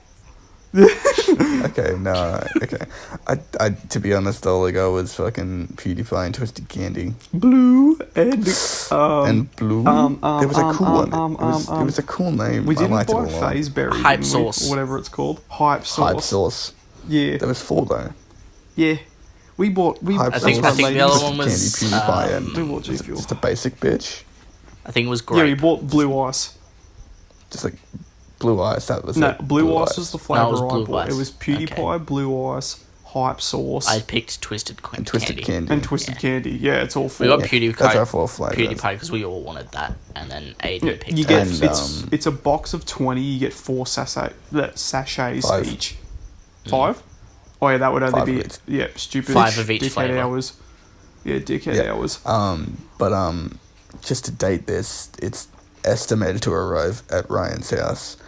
Okay, no, okay. I to be honest, all I got was fucking PewDiePie and Twisted Candy. Blue and And blue. There was a cool one. It was a cool name. we I didn't liked it buy a lot. Phaseberry, Hype didn't we? sauce. Or whatever it's called. Hype sauce. Hype sauce. Yeah, There was 4 though. yeah. We bought. Hype I think- sauce, I think the other one Twisted was, Candy, PewDiePie, and we bought G Fuel. just a basic bitch. I think it was Yeah, we great. bought Blue Ice. Just like Blue Ice. That was No, it. Blue Ice was the flavour No, it was I Blue bought. Ice. It was PewDiePie, Okay. Blue Ice, Hype Sauce, I picked Twisted and Twisted Candy. and Twisted Candy. Yeah, it's all We four. got Yeah, PewDiePie. that's our 4 flavours. PewDiePie because we all wanted that, and then Aiden Yeah, picked you it. get And, it's a box of 20. You get 4 sachets 5. each. 5? Oh yeah, that would only 5 be of each. yeah stupid. 5 of each dickhead flavour. hours. Yeah, dickhead Yeah. hours. But just to date this, it's estimated to arrive at Ryan's house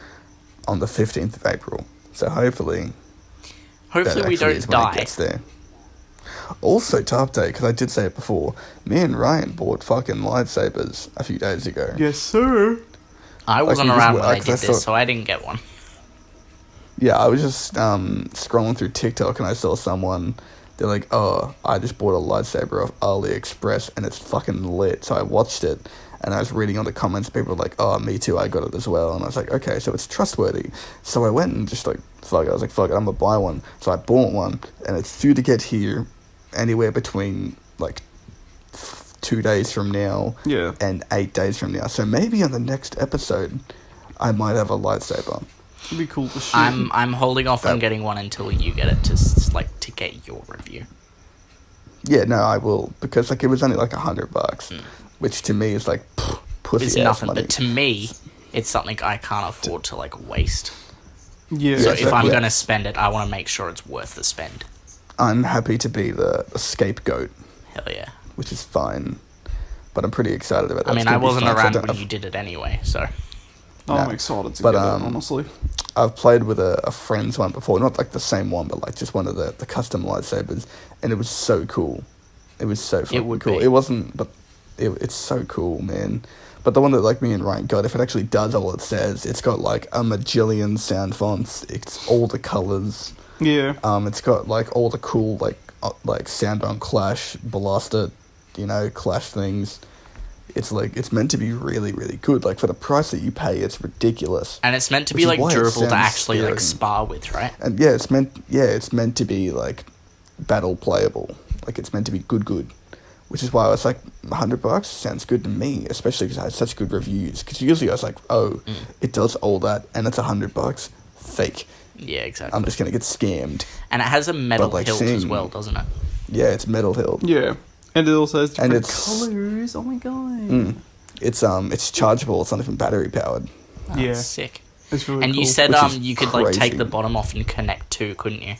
on the 15th of April. So hopefully Hopefully that we actually don't is when it die. gets there. Also, to update, because I did say it before, me and Ryan bought fucking lightsabers a few days ago. Yes, sir. I wasn't we just around were- when they like, did I this, thought- so I didn't get one. Yeah, I was just scrolling through TikTok and I saw someone, they're like, oh, I just bought a lightsaber off AliExpress and it's fucking lit. So I watched it and I was reading on the comments, people were like, oh, me too, I got it as well. And I was like, okay, so it's trustworthy. So I went and just like, fuck it, I was like, fuck it, I'm gonna buy one. So I bought one and it's due to get here anywhere between like 2 days from now Yeah. and 8 days from now. So maybe on the next episode, I might have a lightsaber. It'd be cool to shoot. I'm holding off on getting one until you get it to get your review. Yeah, no, I will, because like it was only like $100, which to me is like pussy It's ass nothing, money. but to me, it's something I can't afford to like waste. Yeah. So Yeah, if so- I'm yeah. gonna spend it, I want to make sure it's worth the spend. I'm happy to be the scapegoat, Hell yeah! which is fine, but I'm pretty excited about that. I It's mean, gonna I be wasn't fun, 'cause I around don't- when you did it anyway, so I'm No. excited to But, get it, honestly. I've played with a friend's one before, not like the same one, but like just one of the custom lightsabers, and it was so cool. It was so fucking would cool. be. It wasn't, but it's so cool, man. But the one that like me and Ryan got, if it actually does all it says, it's got like a majillion sound fonts. It's all the colors. Yeah. It's got like all the cool like sound on Clash, Blaster, Clash things. It's like it's meant to be really, really good. Like for the price that you pay, it's ridiculous. and it's meant to Which be is like why it durable to sounds actually like scary. spar with, right? And yeah, it's meant to be like battle playable. Like it's meant to be good. Which is why I was like, $100 sounds good to me, especially because I had such good reviews. Because usually I was like, oh, it does all that, and it's $100. Fake. Yeah, exactly. I'm just gonna get scammed. And it has a metal like, hilt as seeing- well, doesn't it? Yeah, it's metal hilt. Yeah. And it also has different it's- colours. Oh my god. It's chargeable. It's not even battery powered. Oh, Yeah. that's sick. It's really And cool. you said Which is you could like take crazy. the bottom off and connect two, couldn't you?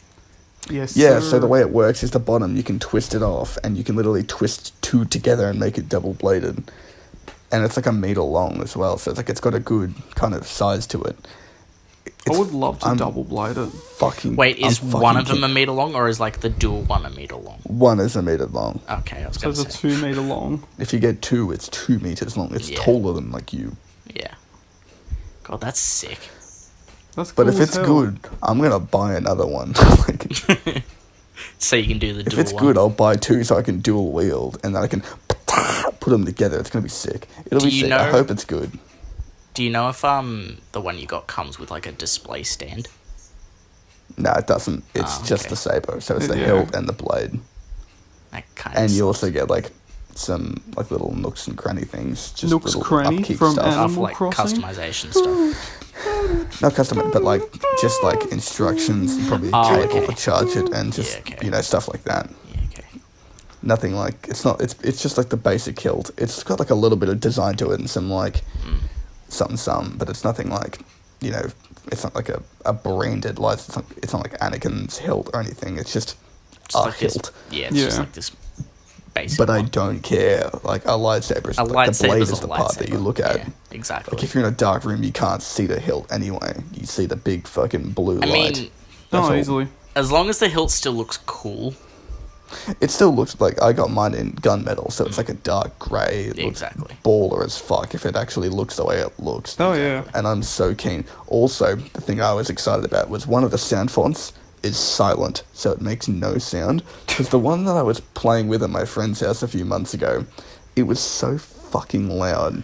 Yes, Yeah, sir. so the way it works is the bottom, you can twist it off, and you can literally twist two together and make it double-bladed. And it's like a meter long as well, so it's like it's got a good kind of size to it. I would love to I'm double blade it. Wait, is I'm one of fucking them a meter long, or is like the dual one a meter long? One is a meter long. Okay, I was So gonna it's a say. 2 meter long. If you get two, it's 2 meters long. It's Yeah. taller than like you. Yeah. God, that's sick. That's But cool if as it's hell. good, I'm gonna buy another one. Like, So you can do the if dual it's one. good, I'll buy two so I can dual wield, and then I can put them together. It's gonna be sick. It'll Do be you sick. I know- hope it's good. Do you know if the one you got comes with like a display stand? No, it doesn't. It's Oh, just okay. the saber, so it's the Yeah. hilt and the blade. That kind And of you also get like some like little nooks and cranny things. Just Nooks little cranny upkeep from stuff. Animal like Crossing? customization stuff. Not custom, but like just like instructions, and probably a Oh, cable okay. to charge it, and just Yeah, okay. stuff like that. Yeah, okay. Nothing like it's not. It's just like the basic hilt. It's got like a little bit of design to it and some like something, but it's nothing like It's not like a branded light. It's not like Anakin's hilt or anything. It's just a like this, hilt. it's just Yeah. like this basic But I one. don't care. Like a lightsaber, is A like the blade lightsaber's is a the part that you lightsaber. look at. Yeah, exactly. Like if you're in a dark room, you can't see the hilt anyway. You see the big fucking blue I light. mean, That's Oh, all. easily. as long as the hilt still looks cool. It still looks like I got mine in gunmetal, so it's like a dark grey. It Yeah, looks exactly. baller as fuck if it actually looks the way it looks. Oh, yeah. And I'm so keen. Also, the thing I was excited about was one of the sound fonts is silent, so it makes no sound. Because the one that I was playing with at my friend's house a few months ago, it was so fucking loud.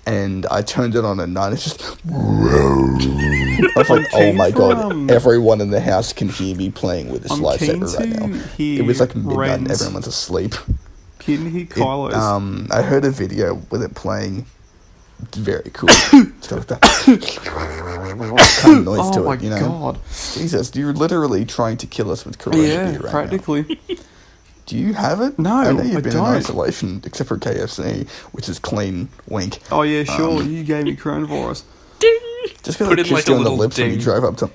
And I turned it on at night, it's just... I was like, oh my god, everyone in the house can hear me playing with this I'm keen lightsaber right to now. hear It was like midnight and Ren's. everyone's asleep. Keen to hear It, Kylo's. I heard a video with it playing. It's very cool. It's got like that kind of noise Oh to my it, you know. god. Jesus, you're literally trying to kill us with Corona Yeah, beer right practically. now. Do you have it? No, I know you've I been in don't. isolation, except for KFC, which is clean. Wink. Oh yeah, sure. Um, You gave me coronavirus. Ding! Just because Put I in, kissed like, a you on the little lips when you ding. drove up to.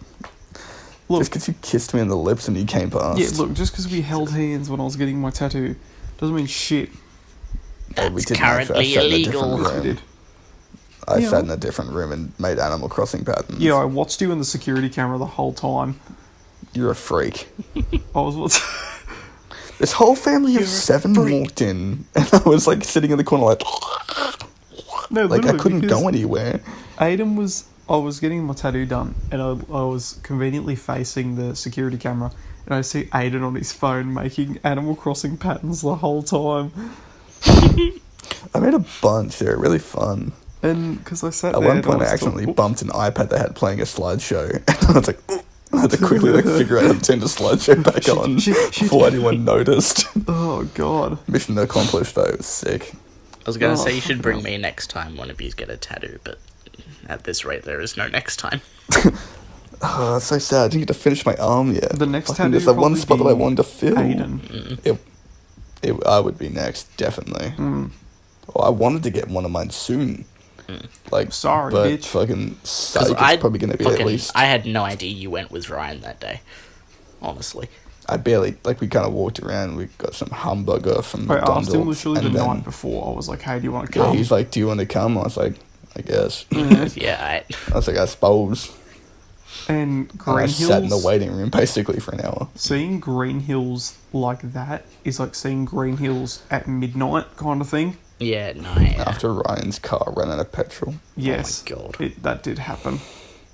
Look. Just because you kissed me on the lips and you came past. Yeah, look, just because we held hands when I was getting my tattoo doesn't mean shit. Hey, we That's didn't actually- I currently sat in a illegal. different Yes, we room. did. I Yeah. sat in a different room and made Animal Crossing patterns. Yeah, I watched you in the security camera the whole time. You're a freak. I was watching. This whole family of You're a 7 freak. walked in, and I was like sitting in the corner, like, No, like I literally, couldn't because go anywhere. Aiden was. I was getting my tattoo done, and I was conveniently facing the security camera, and I see Aiden on his phone making Animal Crossing patterns the whole time. I made a bunch. They were really fun. And because I sat At there, one and point, I was accidentally talk- bumped an iPad they had playing a slideshow, and I was like, "Ooh." I had to quickly like figure out how to turn the slideshow back on shit. before anyone noticed. Oh god. Mission accomplished, though. It was sick. I was going Oh, to say you should fuck bring no. me next time one of you get a tattoo, but at this rate, there is no next time. Oh, it's so sad. I didn't get to finish my arm yet. The next Fucking, tattoo there's the will one probably spot that I be wanted to fill. Aiden. I would be next, definitely. Well, I wanted to get one of mine soon. Like, Sorry, but bitch. fucking sake, Because it's probably going to be at least. I had no idea you went with Ryan that day. Honestly. I barely, like, we kind of walked around. We got some hamburger from I McDonald's. asked him literally the and then- night before. I was like, "Hey, do you want to Yeah, come?" he's like, "Do you want to come?" I was like, "I guess." Yeah, I was like, "I suppose." And And Green I sat in the Hills. waiting room basically for an hour. Seeing Green Hills like that is like seeing Green Hills at midnight, kind of thing. yeah, no, yeah. After Ryan's car ran out of petrol. Yes, God. that did happen.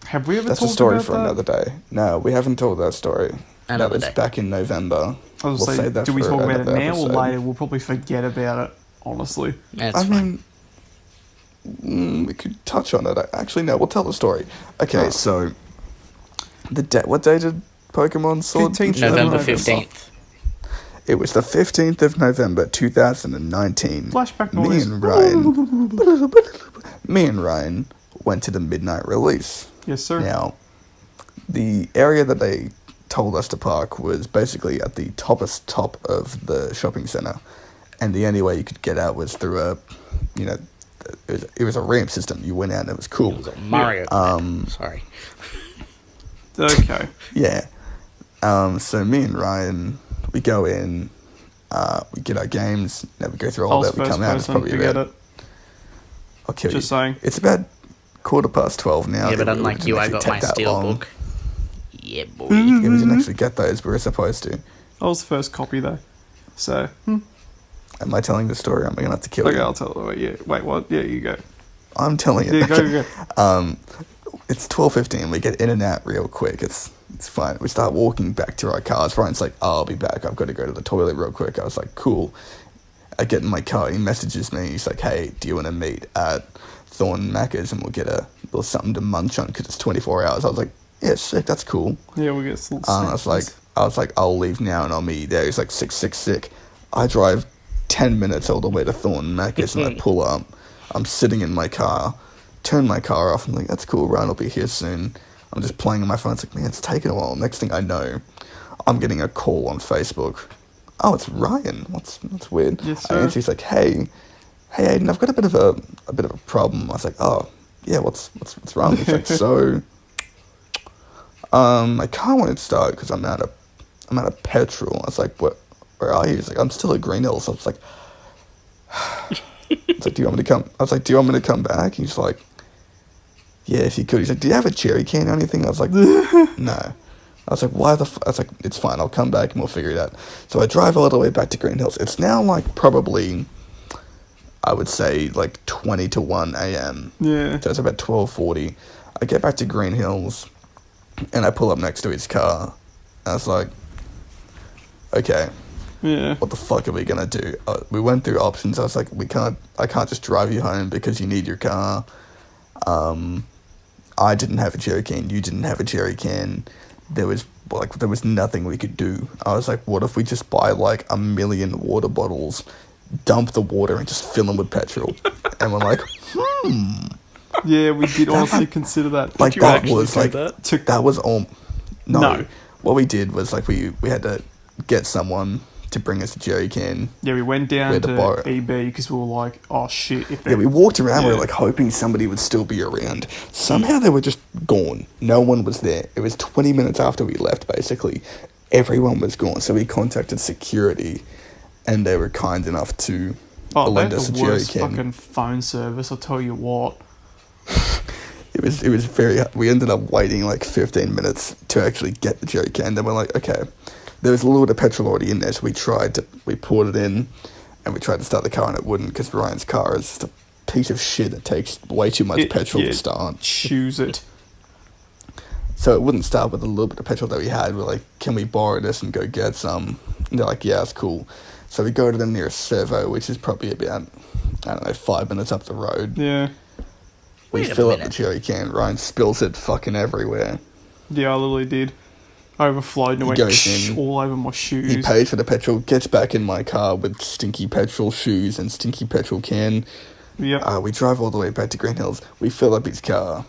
Have we ever That's a talked story about for that? another day. No, we haven't told that story. Another that was day. back in November. I was We'll saying, save that do we for talk about it another now episode. or later? We'll probably forget about it, honestly. That's I fine. mean, we could touch on it. Actually, no, we'll tell the story. Okay, Oh. so what day did Pokemon Sword? 15th November November. 15th. It was the 15th of November, 2019. Flashback Me noise. and Ryan, me and Ryan went to the midnight release. Yes, sir. Now, the area that they told us to park was basically at the toppest top of the shopping center, and the only way you could get out was through a, it was a ramp system. You went out and it was cool. It was a Mario. Sorry. Okay. Yeah. So me and Ryan, we go in, we get our games, now we go through I all was that, we first come out, it's person probably to get about, it. I'll kill Just you. saying. It's about 12:15 now. Yeah, but It unlike didn't you, I actually got take my that long. steelbook. Yeah, boy. Yeah, we didn't actually get those, we were supposed to. I was the first copy though. So, Am I telling the story? Am I going to have to kill okay, you? I'll tell you. Yeah, wait, what? Yeah, you go. I'm telling it. Yeah, go. It's 12:15. We get in and out real quick. It's fine. We start walking back to our cars. Ryan's like, "I'll be back. I've got to go to the toilet real quick." I was like, "Cool." I get in my car. He messages me. He's like, "Hey, do you want to meet at Thorn Macca's and we'll get a little something to munch on because it's 24 hours?" I was like, "Yeah, sick. That's cool." Yeah, we get some. I was like, "I'll leave now and I'll meet you there." He's like, sick. I drive 10 minutes all the way to Thorn Macca's and I pull up. I'm sitting in my car, turn my car off. I'm like, "That's cool. Ryan will be here soon." I'm just playing on my phone. It's like, man, it's taking a while. Next thing I know, I'm getting a call on Facebook. Oh, it's Ryan. What's weird? Yes, I sir. answer. He's like, hey, Aiden, I've got a bit of a problem. I was like, oh, yeah, what's wrong? He's like, so, my car won't start because I'm out of petrol. I was like, where are you? He's like, I'm still at Green Hills. I was like, it's like, do you want me to come? I was like, do you want me to come back? He's like, yeah, if you could. He's like, do you have a cherry can or anything? I was like, no. I was like, why the I was like, it's fine, I'll come back and we'll figure it out. So I drive all the way back to Green Hills. It's now like probably, I would say like 20 to 1 a.m. Yeah. So it's about 12:40. I get back to Green Hills and I pull up next to his car. And I was like, okay, Yeah. what the fuck are we gonna do? We went through options. I was like, I can't just drive you home because you need your car. I didn't have a jerry can. You didn't have a jerry can. There was nothing we could do. I was like, what if we just buy like 1 million water bottles, dump the water and just fill them with petrol? And we're like, Yeah, we did honestly consider that. like Did you that actually was do like that? that was all. No. No. What we did was like we had to get someone to bring us a jerry can. Yeah, we went down Where to borrow. to EB because we were like, oh shit. If Yeah, we walked around. We Yeah. were like hoping somebody would still be around. Somehow they were just gone. No one was there. It was 20 minutes after we left. Basically, everyone was gone. So we contacted security, and they were kind enough to Oh, they lend had us a the jerry worst can. fucking phone service, I'll tell you what. It was very. We ended up waiting like 15 minutes to actually get the jerry can. Then we're like, okay, there was a little bit of petrol already in there, so we poured it in, and we tried to start the car, and it wouldn't because Ryan's car is just a piece of shit that takes way too much petrol to start. Choose it. So it wouldn't start with a little bit of petrol that we had. We're like, can we borrow this and go get some? And they're like, yeah, it's cool. So we go to the nearest servo, which is probably about, 5 minutes up the road. Yeah. We fill up the jerry can. Ryan spills it fucking everywhere. Yeah, I literally did. I overflowed and it went all over my shoes. He pays for the petrol, gets back in my car with stinky petrol shoes and stinky petrol can. Yep. We drive all the way back to Green Hills. We fill up his car.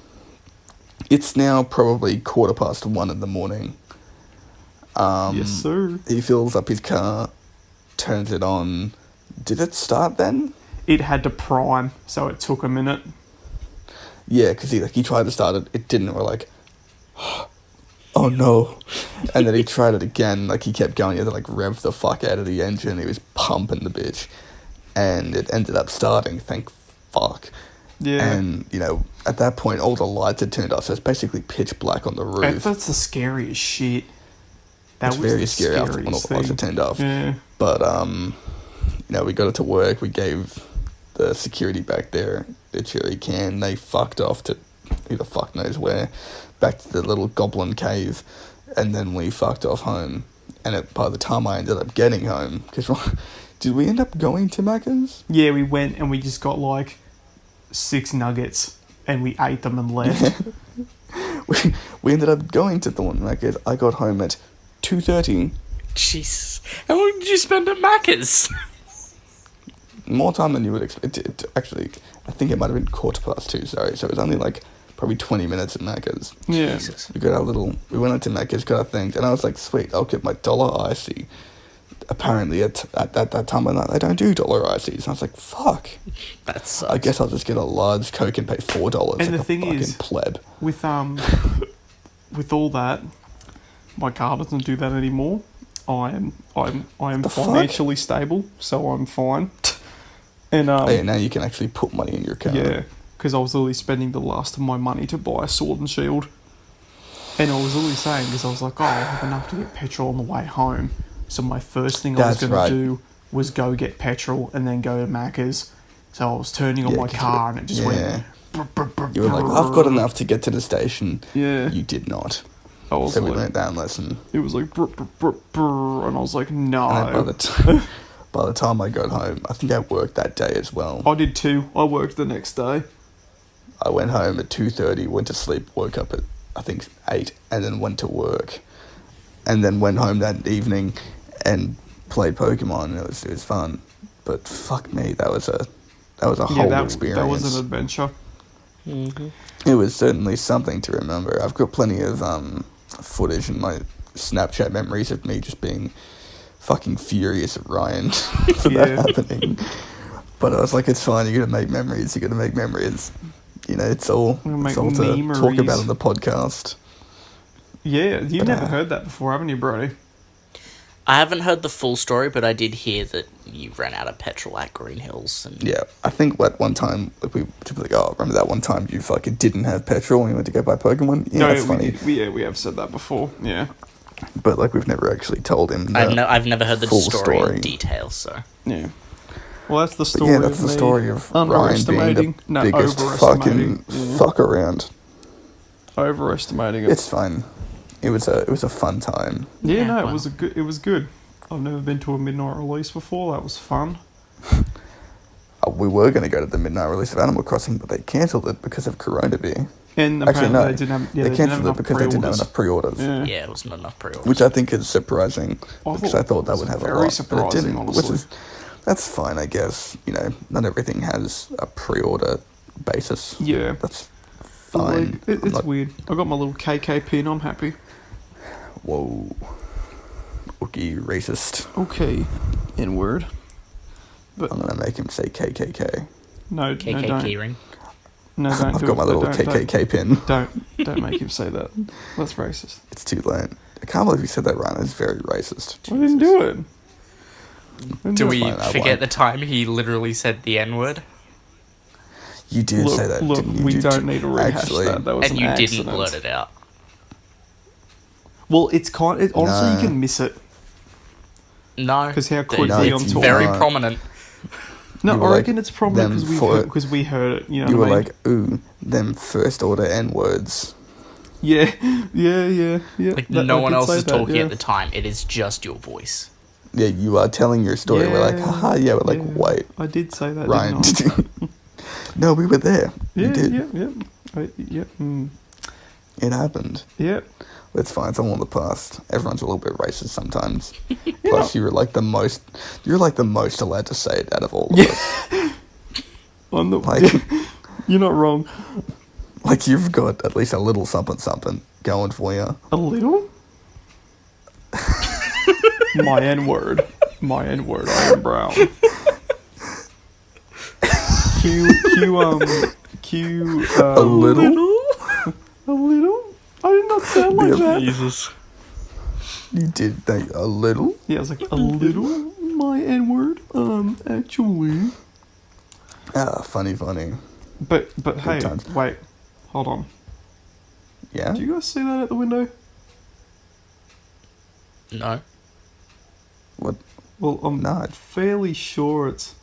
It's now probably 1:15 in the morning. Yes, sir. He fills up his car, turns it on. Did it start then? It had to prime, so it took a minute. Yeah, because he tried to start it. It didn't. We're like, oh no. And then he tried it again. Like, he kept going. He had to, like, rev the fuck out of the engine. He was pumping the bitch. And it ended up starting, thank fuck. Yeah. And, at that point, all the lights had turned off, so it's basically pitch black on the roof. That's the scariest shit. It's very scary after when all the lights are turned off. Yeah. But, we got it to work. We gave the security back there the jerry can. They fucked off to who the fuck knows where, back to the little goblin cave, and then we fucked off home. And by the time I ended up getting home, because did we end up going to Macca's? Yeah, we went and we just got like 6 nuggets and we ate them and left. we ended up going to the one Macca's. I got home at 2:30. Jesus. How long did you spend at Macca's? More time than you would expect. Actually, I think it might have been 2:15, sorry. So it was only like probably 20 minutes at Macca's. Yeah. Jesus. We went into Macca's, got our things, and I was like, sweet, I'll get my dollar icy. Apparently at that time of night, they don't do dollar ices. And I was like, fuck. That sucks. I guess I'll just get a large Coke and pay $4. And like the thing is, pleb. with all that, my car doesn't do that anymore. I am financially stable, so I'm fine. And now you can actually put money in your car. Yeah, because I was literally spending the last of my money to buy a sword and shield. And I was literally saying, because I was like, I'll have enough to get petrol on the way home. So my first thing I was going to do was go get petrol and then go to Macca's. So I was turning on my car and it just went... You were like, I've got enough to get to the station. Yeah. You did not. So we learned that lesson. It was like... And I was like, no. And by the time I got home, I think I worked that day as well. I did too. I worked the next day. I went home at 2:30, went to sleep, woke up at, I think, 8, and then went to work. And then went home that evening and played Pokemon, and it was fun. But fuck me, that was a whole experience. That was an adventure. Mm-hmm. It was certainly something to remember. I've got plenty of footage in my Snapchat memories of me just being fucking furious at Ryan for that happening. But I was like, it's fine, you're gonna make memories, it's all to talk about on the podcast. Yeah, you've never heard that before, haven't you, Brody? I haven't heard the full story, but I did hear that you ran out of petrol at Green Hills. And yeah, I think at one time, we typically go, remember that one time you fucking didn't have petrol and you went to go buy Pokemon? Yeah, that's funny. We have said that before, yeah. But, we've never actually told him I've never heard the full story in detail, so... Yeah. Well, that's the story of the story of Ryan being the biggest fucking fuck around. Overestimating it. It's fine. It was a fun time. Yeah, no, it was good. I've never been to a midnight release before. That was fun. We were going to go to the midnight release of Animal Crossing, but they cancelled it because of Corona Beer. And actually, no, they didn't have. Yeah, they cancelled it because they didn't have enough pre-orders. Yeah, it was not enough pre-orders. Which I think is surprising, because I thought that would have a lot. Very surprising, honestly. That's fine, I guess. Not everything has a pre-order basis. Yeah. That's fine. It's weird. I got my little KK pin. I'm happy. Whoa. Okay, racist. Okay. N-word. But I'm going to make him say KKK. No, KK don't. keyring. No, don't I've got my little KKK pin. Don't make him say that. That's racist. It's too late. I can't believe you said that, Ryan. It's very racist. I didn't do it. Do we forget the time he literally said the N-word? You did say that. Look, didn't you? we You don't did- need to rehash actually, that. That was And an you accident. didn't blurt it out. Well, it's honestly, No. you can miss it. No. 'Cause how It's quickly I'm talking. very No. prominent. No, You I were reckon like, it's prominent them because for- because we heard it. You know You what were I mean? like, ooh, them first order N words. Yeah. Like, That- no I one did else say is that, talking yeah. at the time. It is just your voice. Yeah, you are telling your story. We're like, haha, yeah. We're like, yeah. wait, I did say that, Ryan. didn't I? No, we were there. Yeah, we did. yeah. It happened. Yeah. It's fine. It's all in the past. Everyone's a little bit racist sometimes. Plus, you're like the most. You're like the most allowed to say it out of all of us. On the Like, you're not wrong. like you've got at least a little something going for you. A little? My N word. My N word. I am brown. Q. A little. A little? I did not sound like that. Jesus. You did think a little. Yeah, I was like a little. My N word. Actually. Ah, funny. But hey, times. wait. Hold on. Yeah. Do you guys see that at the window? No. What? Well, I'm No, it's- fairly sure it's